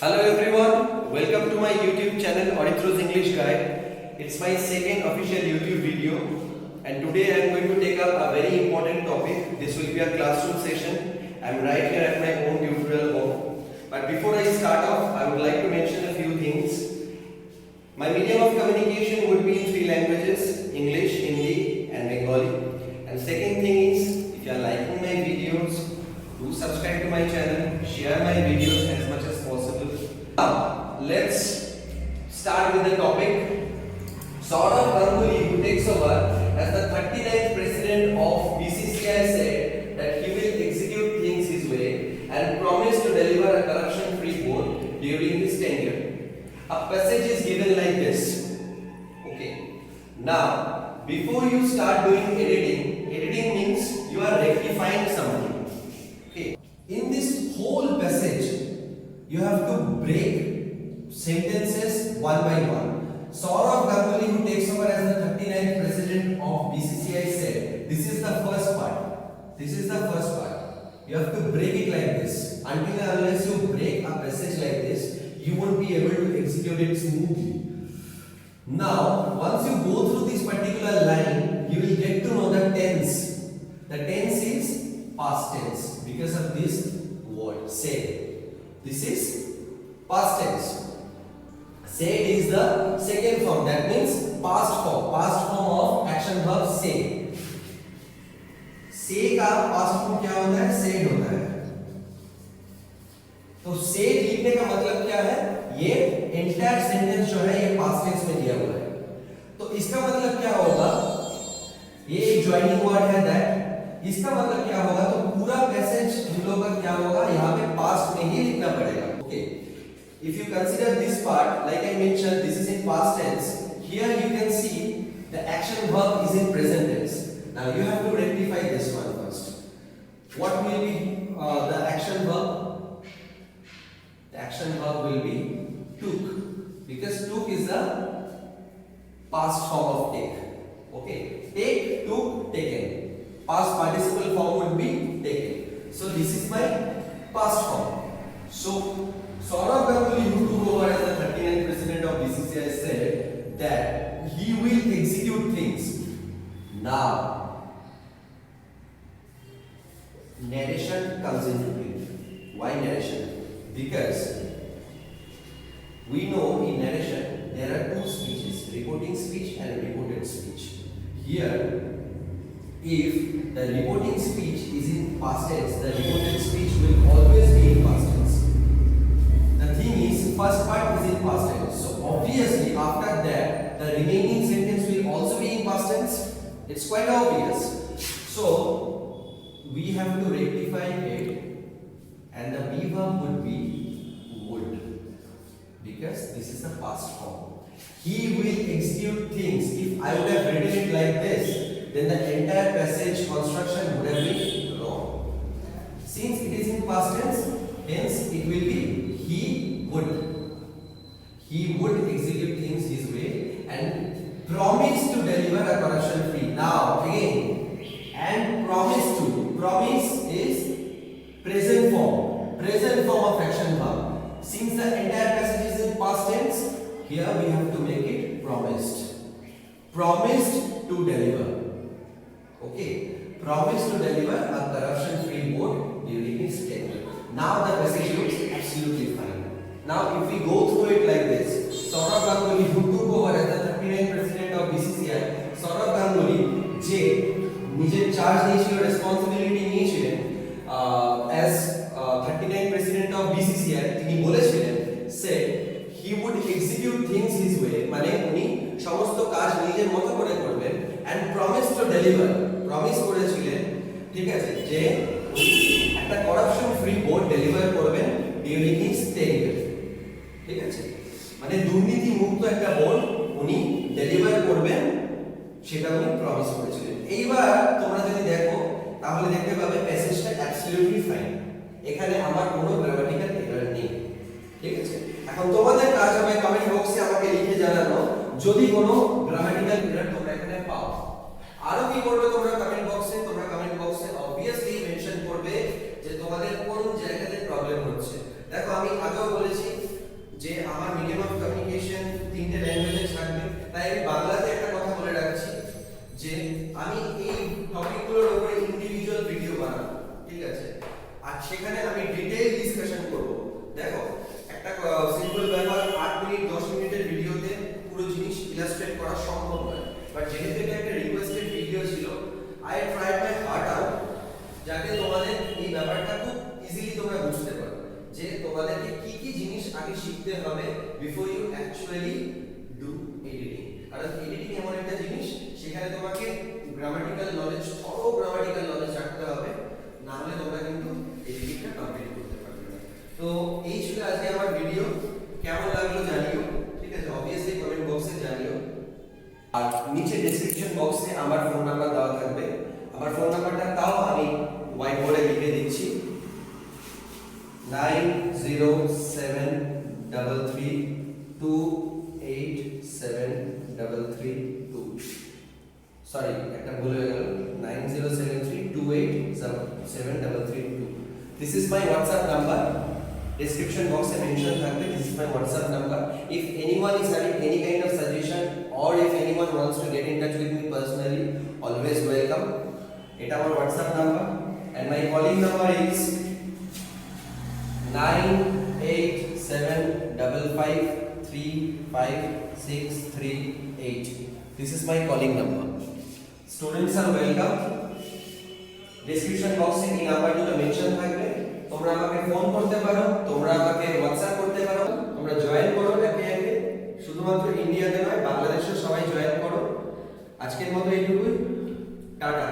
Hello everyone, welcome to my YouTube channel Orithro's English Guide. It's my second official YouTube video and today I am going to take up a very important topic. This will be a classroom session. I am right here at my own tutorial home. But before I start off, I would like to mention a few things. My medium of communication would be in three languages, English, Hindi and Bengali. And second thing is, if you are liking my videos, do subscribe to my channel, share my videos as much as possible. Now, let's start with the topic. Saurav Ganguly, who takes over as the 39th president of BCCI, said that he will execute things his way and promised to deliver a corruption-free board during his tenure. A passage is given like this. Okay. Now, before you start doing editing means you are rectifying something. Okay. In this whole passage, you have to break sentences one by one. Saurav Ganguly, who takes over as the 39th president of BCCI, said, this is the first part. This is the first part. You have to break it like this. Until and unless you break a passage like this, you won't be able to execute it smoothly. Now, once you go through this particular line, you will get to know the tense. The tense is past tense because of this word, said. This is past tense. Said is the second form. That means past form of action verb say. Say का past form क्या होता है? Said होता है. तो said लिखने का मतलब क्या है? ये entire sentence जो है ये past tense में दिया हुआ है. तो इसका मतलब क्या होगा? ये एक joining word है that. इसका मतलब क्या होगा? तो पूरा पैसेज हम लोग का क्या होगा? यहाँ पे पास्ट में ही लिखना पड़ेगा. Okay. If you consider this part, like I mentioned, this is in past tense. Here you can see the action verb is in present tense. Now you have to rectify this one first. What will be the action verb? The action verb will be took, because took is the past form of take. Okay. Take, took, taken. Past participle form would be taken. So this is my past form. So Saurav Ganguly, who took over as the 39th president of BCCI, said that he will execute things. Now, narration comes into play. Why narration? Because we know in narration there are two speeches, reporting speech and reported speech. Here, if the reporting speech is in past tense, the reported speech will always be in past tense. The thing is, first part is in past tense. So obviously after that, the remaining sentence will also be in past tense. It's quite obvious. So we have to rectify it, and the be verb would be would, because this is the past form. He will execute things. If I would have written it like this, then the entire passage construction would have been wrong. Since it is in past tense, hence it will be he would execute things his way and promise to deliver a corruption free. Now again, and promise is present form of action verb. Since the entire passage is in past tense, here we have to make it promised to deliver. Okay, promise to deliver a corruption-free board during his tenure. Now the passage looks absolutely fine. Now if we go through it like this, Saurav Ganguly, who took over as the 39th president of BCCI, Saurav Ganguly যে নিজের charge নিয়েছিল, responsibility নিয়েছিলেন as 39th president of BCCI, তিনি বলেছিলেন said he would execute things his way, মানে উনি সমস্ত কাজ নিজের মতো করে করবেন, and promise to deliver, promise করেছিলেন, ঠিক আছে, যে একটা করাপশন ফ্রি বোর্ড ডেলিভার করবেন ডিউরিং হিজ টেনিউর, ঠিক আছে, মানে দুর্নীতি মুক্ত একটা বোর্ড উনি ডেলিভার করবেন, সেটা উনি প্রমিস করেছিলেন। এইবার তোমরা যদি দেখো তাহলে দেখতে পাবে প্যাসেজটা অ্যাবসলিউটলি ফাইন, এখানে আমার কোনো গ্রামাটিক্যাল এরর নেই, ঠিক আছে। এখন তোমাদের কাজ হবে কমেন্ট বক্সে আমাকে লিখে জানানো যদি কোনো গ্রামাটিক্যাল এরর তোমরা এখানে পাও। আরো কি করবে তোমরা কমেন্ট বক্সে obviously মেনশন করবে যে তোমাদের কোন জায়গাতে প্রবলেম হচ্ছে। দেখো আমি আগেও বলেছি সিম্পল ব্যাপার 8 মিনিট 10 মিনিটের ভিডিওতে পুরো জিনিস ইলাস্ট্রেট করা সম্ভব নয়, বাট যেহেতু এটা একটা রিকোয়েস্টেড ভিডিও ছিল, I tried my heart out যাতে তোমাদের এই ব্যাপারটা খুব ইজিলি তোমরা বুঝতে পারো যে তোমাদেরকে কি কি জিনিস আগে শিখতে হবে before you actually do editing. কারণ এডিটিং এমন একটা জিনিস, সেখানে তোমাকে grammatical knowledge, thorough grammatical knowledge রাখতে হবে, না হলে তোমরা কিন্তু এডিটিংটা কমপ্লিট করতে পারবে না। তো এই ছিল আজকে আমার ভিডিও, কেমন লাগলো জানিও, ঠিক আছে? অবভিয়াসলি কমেন্ট বক্সে জানিও, আর নিচে ডেসক্রিপশন বক্সে আমার ফোন নাম্বার দেওয়া থাকবে। আমার ফোন নাম্বারটা তাও আমি হোয়াইট বোর্ডে লিখে দিচ্ছি, 907333287332। সরি, একটা ভুল হয়ে গেল, 9073287332। This is my WhatsApp number, description box e mention থাকবে, this is my WhatsApp number. If anyone is having any kind of suggestion or if anyone wants to get in touch with me personally, always welcome. এটা আমার WhatsApp number and my calling number is 9875535638. This is my calling number. Students are welcome. Description box এ এই নাম্বারগুলো mention থাকবে, তোমরা আমাকে phone করতে পারো, তোমরা আমাকে হোয়াটসঅ্যাপ করতে পারো, তোমরা জয়েন করো একে একে, শুধুমাত্র ইন্ডিয়াতে নয় বাংলাদেশের সবাই জয়েন করো। আজকের মতো এইটুকুই, টাটা।